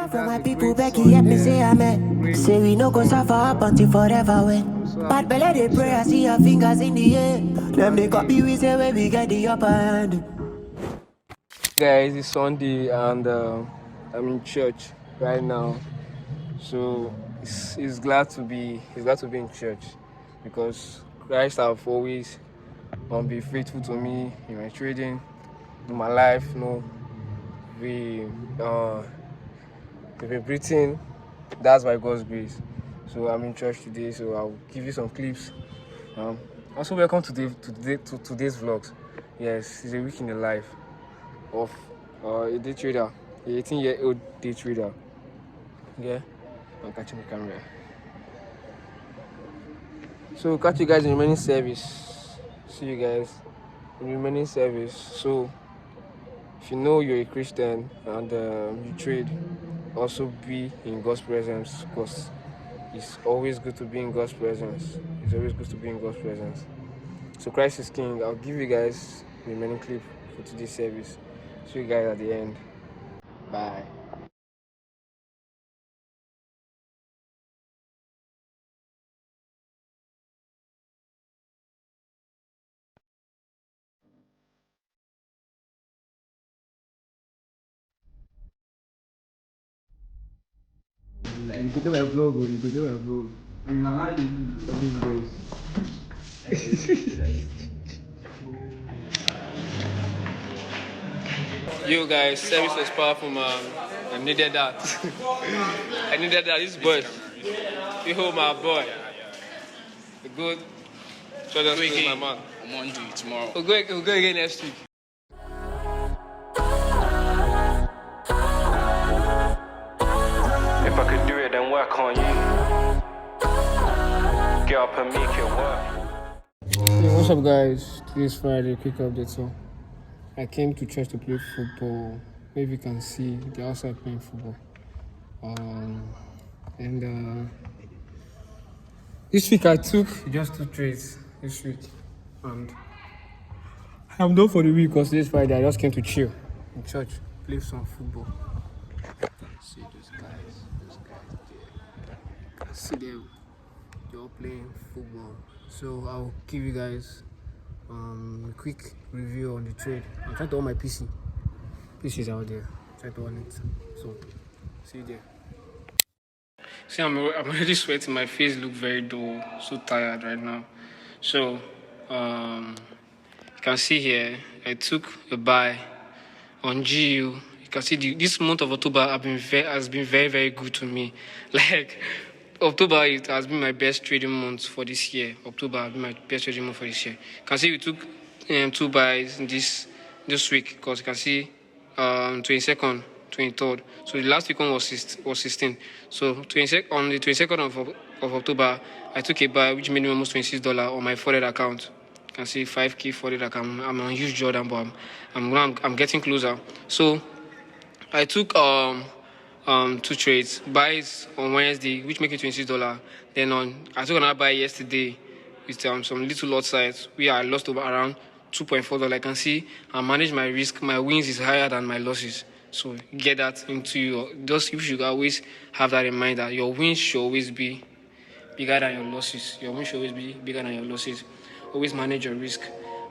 For my people, Becky, help me say amen. Say we no go suffer up until forever when. Bad belly they pray, I see your fingers in the air. Them they copy, we say where we get the upper hand. Guys, it's Sunday and I'm in church right now. So he's glad to be in church because Christ have always been faithful to me in my trading, in my life. You know, we've been breathing. That's by God's grace. So I'm in church today. So I'll give you some clips. Also, welcome to today's vlogs. Yes, it's a week in the life of a day trader, a 18-year-old day trader. Yeah, I'm catching the camera. So catch you guys in remaining service. See you guys in remaining service. So if you know you're a Christian and you trade, also be in God's presence because it's always good to be in God's presence. It's always good to be in God's presence. So Christ is King. I'll give you guys the remaining clip for today's service. See you guys at the end. Bye. You could do a vlog, or you could do a vlog. Yo guys, service was powerful, man. I needed that. I needed that. This boy, behold my boy. The good. So that's my man. I'm on duty tomorrow. We'll go again next week. If I could do it, then work on you. Get up and make it work. Hey, what's up, guys? Today's Friday. Quick update. So, I came to church to play football. Maybe you can see the outside playing football. This week I took just 2 trades. This week, and I'm done for the week because today's Friday. I just came to chill in church, play some football. See those guys there. See them. They're all playing football. So I'll give you guys a quick review on the trade. I'm trying to on my PC. PC is out there. Try to on it. So see you there. See, I'm already sweating. My face looks very dull. So tired right now. So you can see here I took a buy on GU. You can see this month of October has been very, very good to me. Like October, it has been my best trading month for this year. October has been my best trading month for this year. You can see we took 2 buys this week because you can see 22nd, 23rd. So the last week one was 16. So on the 22nd of October, I took a buy which made me almost $26 on my forex account. You can see 5K forex account. I'm on huge Jordan, but I'm getting closer. So I took 2 trades. Buys on Wednesday, which make it $26. Then I took another buy yesterday with some little lot size. I lost over around $2.4. I can see I manage my risk. My wins is higher than my losses. So get that into you should always have that in mind that your wins should always be bigger than your losses. Your wins should always be bigger than your losses. Always manage your risk.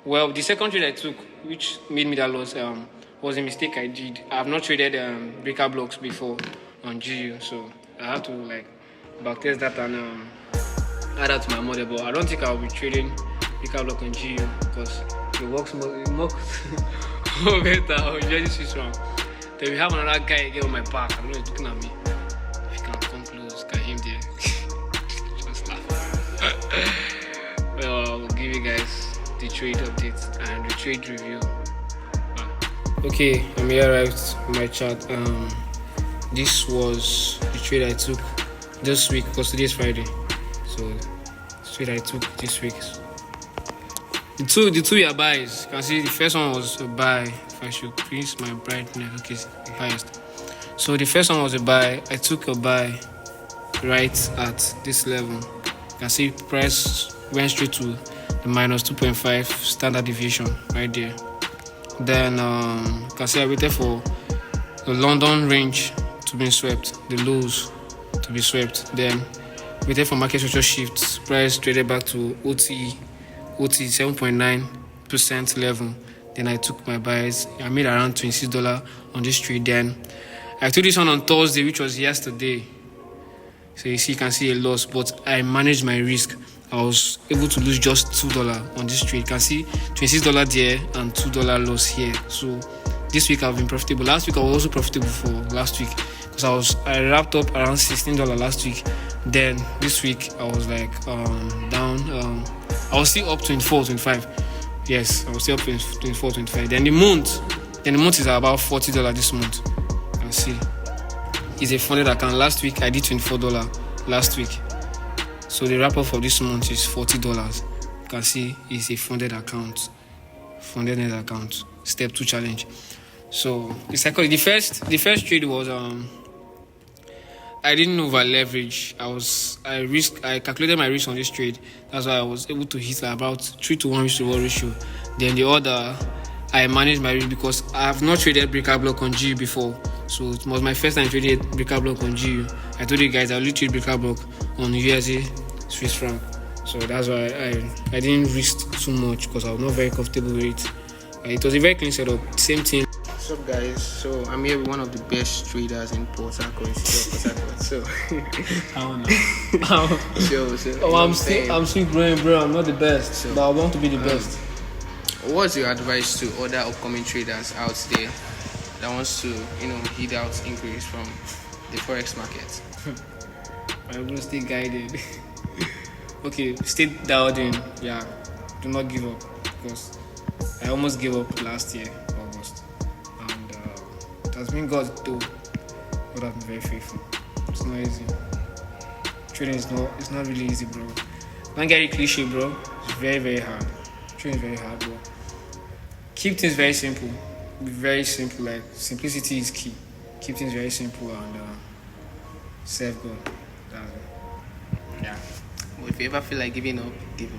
Well, the second trade I took, which made me that loss, was a mistake I did. I have not traded breaker blocks before on GU, so I have to backtest that and add that to my model. But I don't think I'll be trading breaker block on GU because it works more better on Jersey Swiss round. Then we have another guy again on my back. I don't know he's looking at me. If you can come close, can him there. Just laugh. Well, I'll give you guys the trade update and the trade review. Okay, I'm here arrived on my chart. This was the trade I took this week because today is Friday. So the trade I took this week. The two are buys. You can see the first one was a buy. If I should increase my brightness, okay, the highest. So the first one was a buy. I took a buy right at this level. You can see price went straight to the minus 2.5 standard deviation right there. Then you can see I waited for the London range to be swept, the lows to be swept. Then waited for market structure shifts. Price traded back to OT 7.9% level. Then I took my buys. I made around $26 on this trade. Then I took this one on Thursday, which was yesterday. So you can see a loss, but I managed my risk. I was able to lose just $2 on this trade. You can see $26 there and $2 loss here. So this week I've been profitable. Last week I was also profitable for last week because I wrapped up around $16 last week. Then this week I was like down. I was still up 24, 25. Yes, I was still up 24, 25. Then the month is about $40 this month. You can see it's a funded account. Last week I did $24 last week. So the wrap up for this month is $40. You can see it's a funded account. Funded net account. Step 2 challenge. So the first trade was I didn't over leverage. I calculated my risk on this trade. That's why I was able to hit about 3-to-1 risk-to-reward ratio. Then the other, I managed my risk because I have not traded breaker block on GU before. So it was my first time trading breaker block on GU. I told you guys I only trade breaker block on USA Swiss franc. So that's why I didn't risk too much because I was not very comfortable with it. It was a very clean setup. Same thing. What's up, guys? So I'm here with one of the best traders in Port Harcourt. So I don't know. I'm still growing, bro. I'm not the best, but I want to be the best. What's your advice to other upcoming traders out there that wants to, heed out inquiries from the forex market? I will stay guided. Okay, stay dialed in. Yeah, do not give up because I almost gave up last year, August, and it has been God too. God has been very faithful. It's not easy. Trading it's not really easy, bro. Don't get it cliche, bro. It's very, very hard. Trading is very hard, bro. Keep things very simple. Be very simple. Like simplicity is key. Keep things very simple and serve God. That's it. Yeah. Well, if you ever feel like giving up, give up.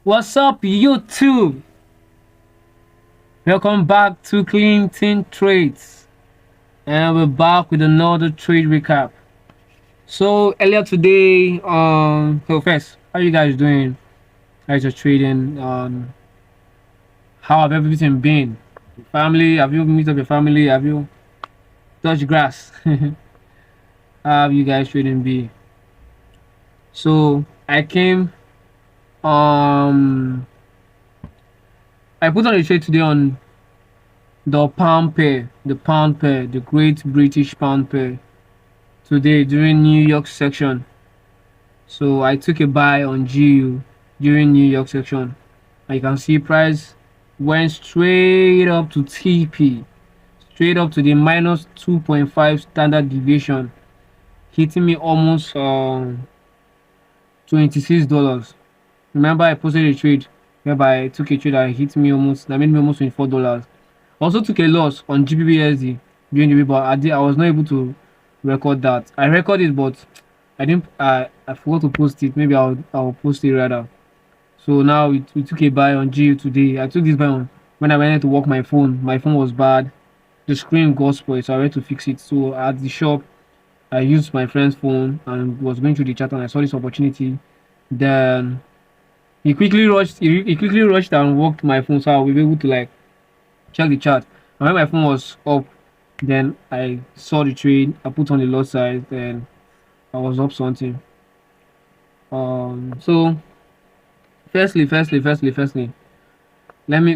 What's up, YouTube? Welcome back to Clinton Trades, and we're back with another trade recap. So earlier today, so first, how you guys doing? How's your trading? How have everything been? Your family? Have you met up your family? Have you touched grass? How have you guys trading be? So I came. I put on a trade today on the pound pair, the Great British Pound pair today during New York section. So I took a buy on GU during New York section, and you can see price went straight up to TP, straight up to the minus 2.5 standard deviation, hitting me almost $26. Remember, I posted a trade whereby I took a trade that hit me that made me almost $24. Also took a loss on GBPSD during the week, but I was not able to record that. I recorded it, but I didn't. I forgot to post it. Maybe I'll post it rather. So now we took a buy on GU today. I took this buy on when I went to work my phone. My phone was bad. The screen got spoiled, so I went to fix it. So at the shop, I used my friend's phone and was going through the chat, and I saw this opportunity. Then he quickly rushed and walked my phone, so I was able to check the chart. And when my phone was up, then I saw the trade. I put on the lot size, then I was up something. So firstly, let me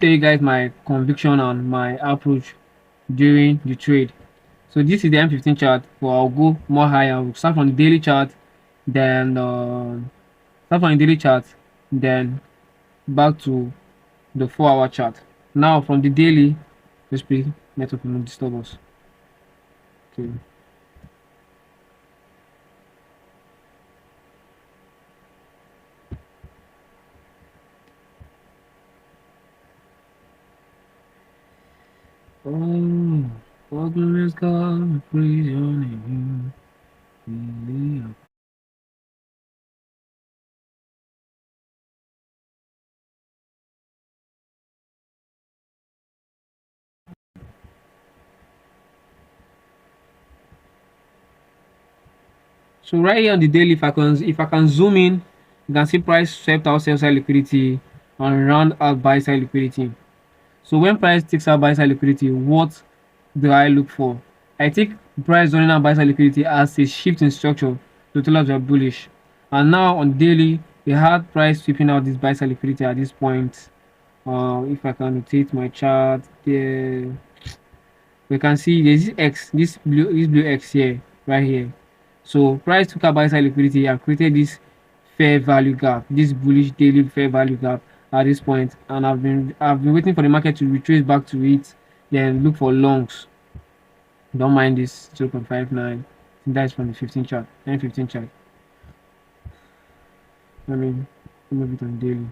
tell you guys my conviction and my approach during the trade. So this is the M15 chart, but I'll go more higher. We'll start from the daily chart, then then back to the 4-hour chart. Now from the daily, let's play network will not disturb us. Okay. Oh, what is God, praise your name. So right here on the daily, if I can zoom in, you can see price swept out sell side liquidity and round out buy side liquidity. So when price takes out buy side liquidity, what do I look for? I take price running out buy side liquidity as a shift in structure to tell us we are bullish. And now on daily, we had price sweeping out this buy side liquidity at this point. If I can rotate my chart there, we can see there's this X, this blue X here, right here. So price took out buy side liquidity and created this fair value gap, this bullish daily fair value gap at this point, and I've been waiting for the market to retrace back to it, then look for longs. Don't mind this 0.59. That's from the 15 chart, 10-15 chart. I mean, move it on daily.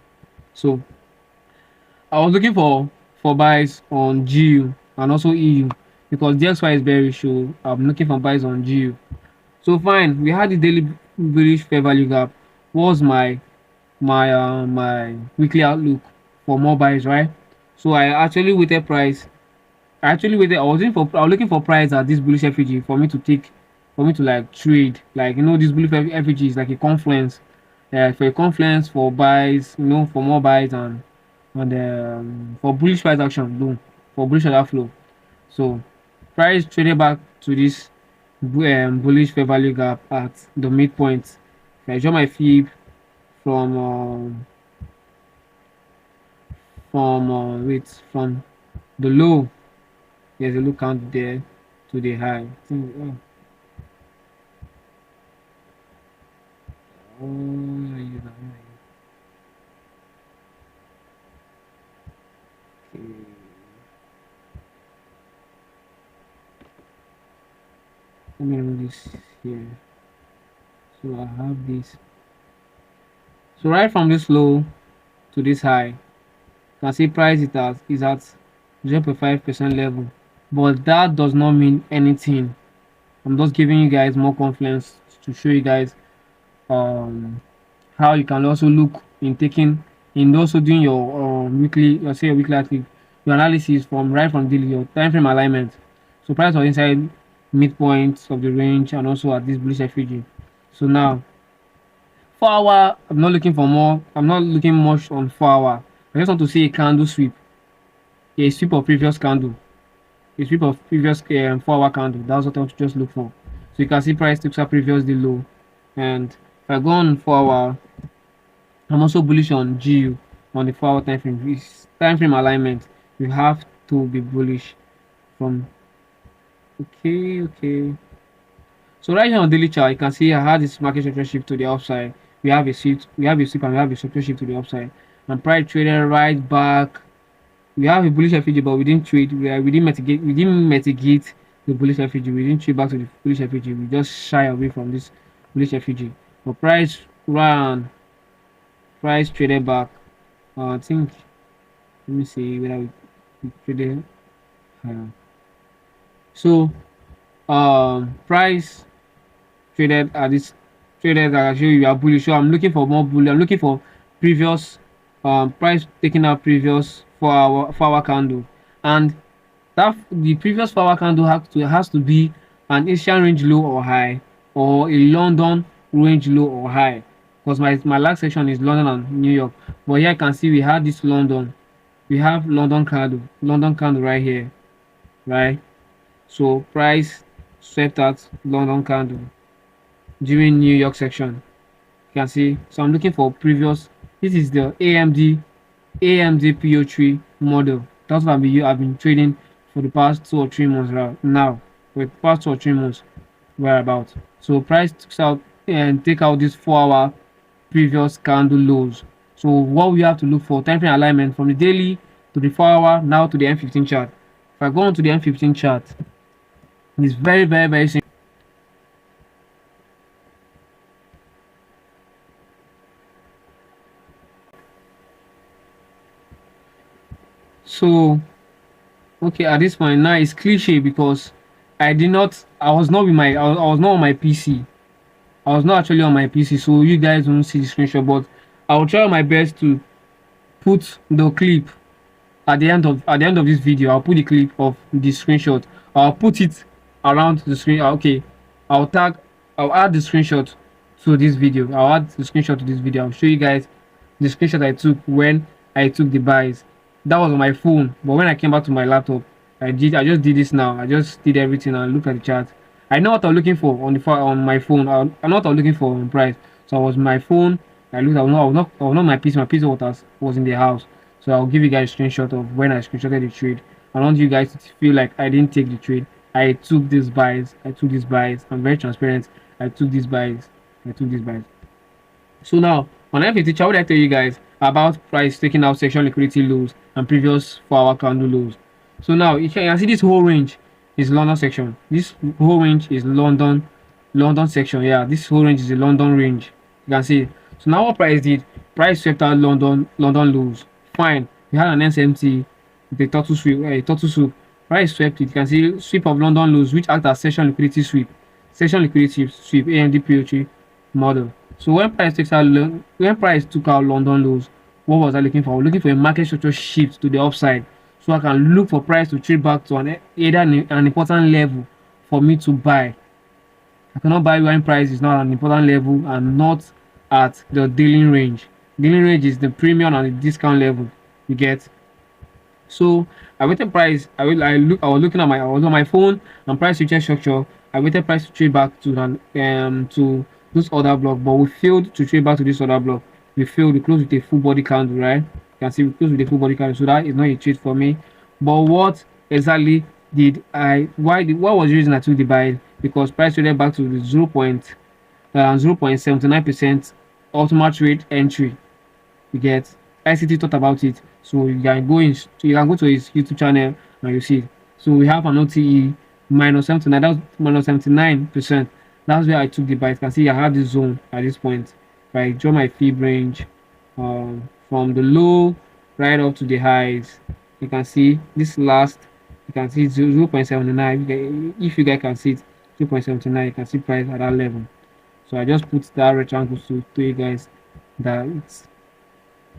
So I was looking for buys on GU and also EU because DXY is bearish, so I'm looking for buys on GU. So fine, we had the daily bullish fair value gap. What was my weekly outlook for more buys, right? So I actually waited price. I actually waited. I was looking for price at this bullish FEG for me to take, for me to like trade. Like this bullish FEG is like a confluence. For a confluence for buys, for more buys and for bullish price action, boom, for bullish order flow. So price traded back to this bullish fair value gap at the midpoint. If I draw my fib from from the low, there's a look count there to the high. Let me remove this here. So I have this. So right from this low to this high, you can see price is at 0.5% level, but that does not mean anything. I'm just giving you guys more confidence to show you guys how you can also look in also doing your weekly, let's say your weekly active, your analysis from right from daily, your time frame alignment. So price was inside midpoints of the range and also at this bullish FEG. So now 4 hour, I'm not looking for more. I'm not looking much on 4 hour. I just want to see a candle sweep, a sweep of previous candle, a sweep of previous 4 hour candle. That's what I want to just look for. So you can see price took up previously low, and if I go on 4 hour, I'm also bullish on GU on the 4 hour time frame. This time frame alignment, you have to be bullish from. Okay. So right here on daily chart, you can see I had this market structure shift to the upside. We have a sweep, and we have a structure shift to the upside. And price traded right back. We have a bullish FEG, but we didn't trade. We didn't mitigate the bullish FEG. We didn't trade back to the bullish FEG. We just shy away from this bullish FEG. But price traded back. I think. Let me see whether we traded higher. So price traded at this traded that I show you are bullish. So I'm looking for more bullish. I'm looking for previous price taking out previous 4 hour candle, and that the previous 4 hour candle has to be an Asian range low or high, or a London range low or high, because my last section is London and New York. But here I can see we have this London. We have London candle right here, right? So price swept out London candle during New York section. You can see. So I'm looking for previous. This is the AMD PO3 model. That's what I've been trading for the past 2 or 3 months now. For the past 2 or 3 months, whereabouts. So price takes out and take out this 4 hour previous candle lows. So what we have to look for, time frame alignment from the daily to the 4 hour, now to the M15 chart. If I go on to the M15 chart, it's very, very, very simple. So okay, at this point now it's cliche because I was not on my PC. I was not actually on my PC, so you guys don't see the screenshot, but I will try my best to put the clip at the end of this video. I'll put the clip of the screenshot. I'll put it around the screen. Okay, I'll tag I'll add the screenshot to this video. I'll show you guys the screenshot I took when I took the buys. That was on my phone, but when I came back to my laptop, I just did this now. I just did everything and looked at the chart. I know what I'm looking for on my phone. I know what I'm looking for on price. So I was my phone. I looked. I was not my PC. My PC was in the house. So I'll give you guys a screenshot of when I screenshotted the trade. I want you guys to feel like I didn't take the trade. I took these buys. I'm very transparent. I took these buys. So now on FFT, what I tell you guys about price taking out section liquidity lows and previous 4-hour candle lows. So now you can see this whole range is London section. This whole range is London section. Yeah, this whole range is the London range. You can see. So now what price did? Price swept out London lows. Fine. We had an SMT with a turtle sweep. Price swept it. You can see sweep of London lows, which act as session liquidity sweep. Session liquidity sweep AMD POC model. So when price took out London lows, what was I looking for? I was looking for a market structure shift to the upside, so I can look for price to trade back to an important level for me to buy. I cannot buy when price is not an important level and not at the daily range. Daily range is the premium and the discount level. You get. So I waited price. I was on my phone and price future structure. I waited price to trade back to this other block, but we failed to trade back to this other block. We closed with a full body candle, right? You can see we closed with a full body candle, so that is not a trade for me. But what exactly did I? What was the reason I took the buy? Because price traded back to the 0.79% ultimate trade entry. You get. ICT thought about it, so you can go to his YouTube channel and you see it. So we have an OTE minus 79. That was minus 79%. That's where I took the buy. You can see I have this zone at this point. If I draw my fib range from the low right up to the highs, you can see this last. You can see 0.79. If you guys can see it, 0.79. You can see price at that level. So I just put that rectangle to you guys that it's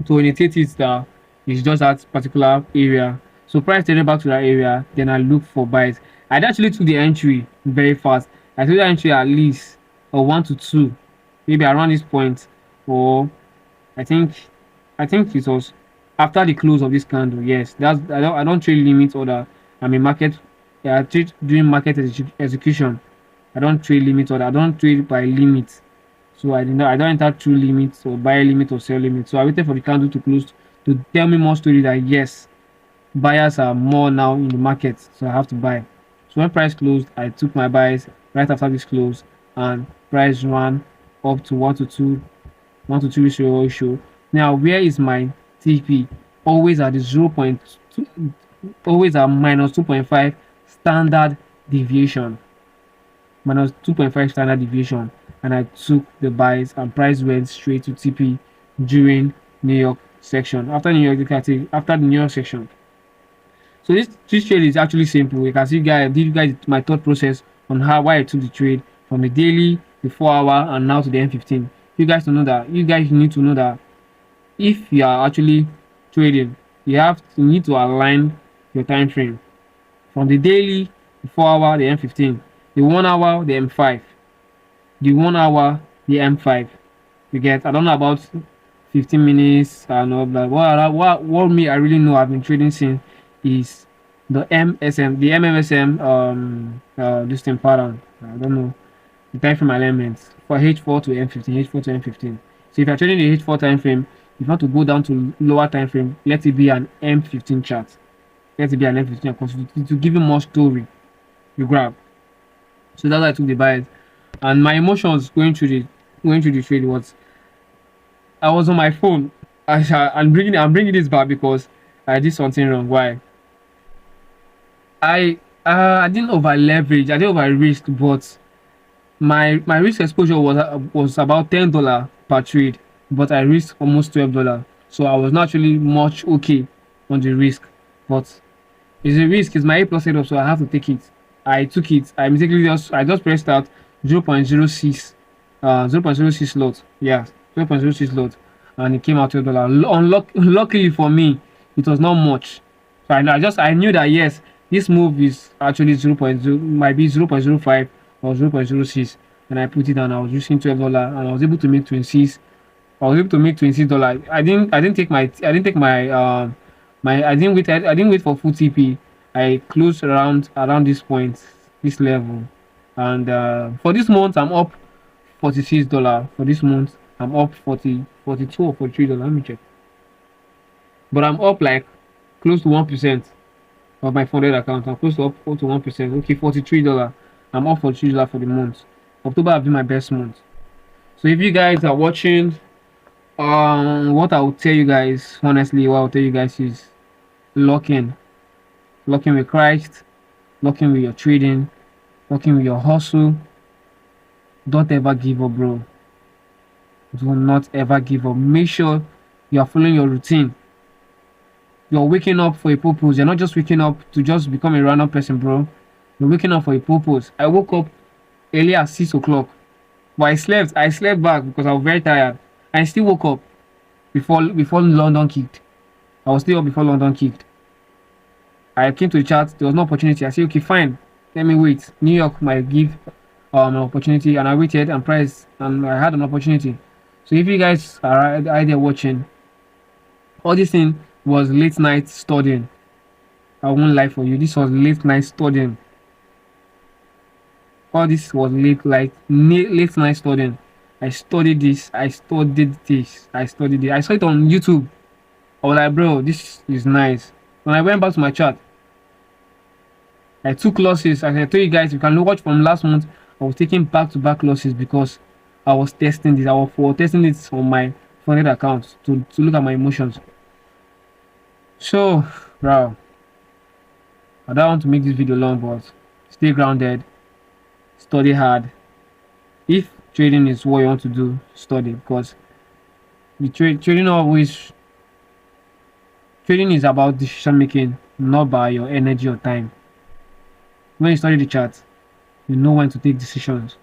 to indicate it that it's just that particular area. So price traded back to that area, then I look for buys. I actually took the entry very fast. I took the entry at least 1 to 2, maybe around this point, or I think it was after the close of this candle. Yes, I don't trade limit order. I'm a market. I trade during market execution. I don't trade limit order. I don't trade by limit. So I don't enter through limits or buy limit or sell limit. So I waited for the candle to close to tell me more story that yes, buyers are more now in the market, so I have to buy. So when price closed, I took my buys right after this close, and price ran up to 1 to 2 ratio. Now where is my TP? Always at the 0.2, always at minus 2.5 standard deviation. Minus 2.5 standard deviation. And I took the buys and price went straight to TP during New York section. After the New York section. So this trade is actually simple. You can see give you guys my thought process on why I took the trade from the daily, the 4-hour, and now to the M15. You guys need to know that if you are actually trading, you need to align your time frame from the daily, the 4-hour, the M15, the 1-hour, the M5. The 1-hour, the M5. You get. I don't know about 15 minutes. I know like what me I really know I've been trading since is the MSM, the MMSM this thing pattern. I don't know the time frame elements for H4 to M15. So if you're trading the H4 time frame, if you want to go down to lower time frame, let it be an M15 chart. Let it be an M15 because to give you more story, you grab. So that's why I took the buys. And my emotions going through the trade was I was on my phone. I'm bringing this back because I did something wrong. Why? I didn't over leverage. I didn't over risk, but my risk exposure was about $10 per trade, but I risked almost $12. So I was not actually much okay on the risk, but it's a risk. It's my A+ setup, so I have to take it. I took it. I just pressed out 0.06 slot. Yeah, 0.06 slot, and it came out $12. Luckily for me, it was not much. So I knew that yes, this move is actually might be 0.05 or 0.06, and I put it down. I was using $12, and I was able to make 26. I was able to make $26. I didn't wait for full TP. I closed around this point, this level, and for this month I'm up $46. For this month I'm up 42 or $43. Let me check. But I'm up like close to 1% of my funded account. I'm close to up to 1%. Okay, $43. I'm up $43 for the month. October have been my best month. So if you guys are watching, what I will tell you guys, honestly, what I'll tell you guys is lock in with Christ, lock in with your trading, lock in with your hustle. Don't ever give up, bro. Do not ever give up. Make sure you are following your routine. You're waking up for a purpose. You're not just waking up to just become a random person, bro. You're waking up for a purpose. I woke up early at 6 o'clock, but I slept back because I was very tired. I still woke up before London kicked. I was still up before London kicked. I came to the chat. There was no opportunity. I said, okay, fine. Let me wait. New York might give an opportunity, and I waited and pressed, and I had an opportunity. So if you guys are either watching, all this thing was late night studying. I won't lie for you. This was late night studying. All this was late night studying. I studied this. I studied it. I saw it on YouTube. I was like, bro, this is nice. When I went back to my chat, I took losses. As I told you guys, you can watch from last month. I was taking back-to-back losses because I was testing this. I was testing it on my funded account to look at my emotions. So, bro, I don't want to make this video long, but stay grounded, study hard. If trading is what you want to do, study, because the trading is about decision making, not by your energy or time. When you study the chart, you know when to take decisions.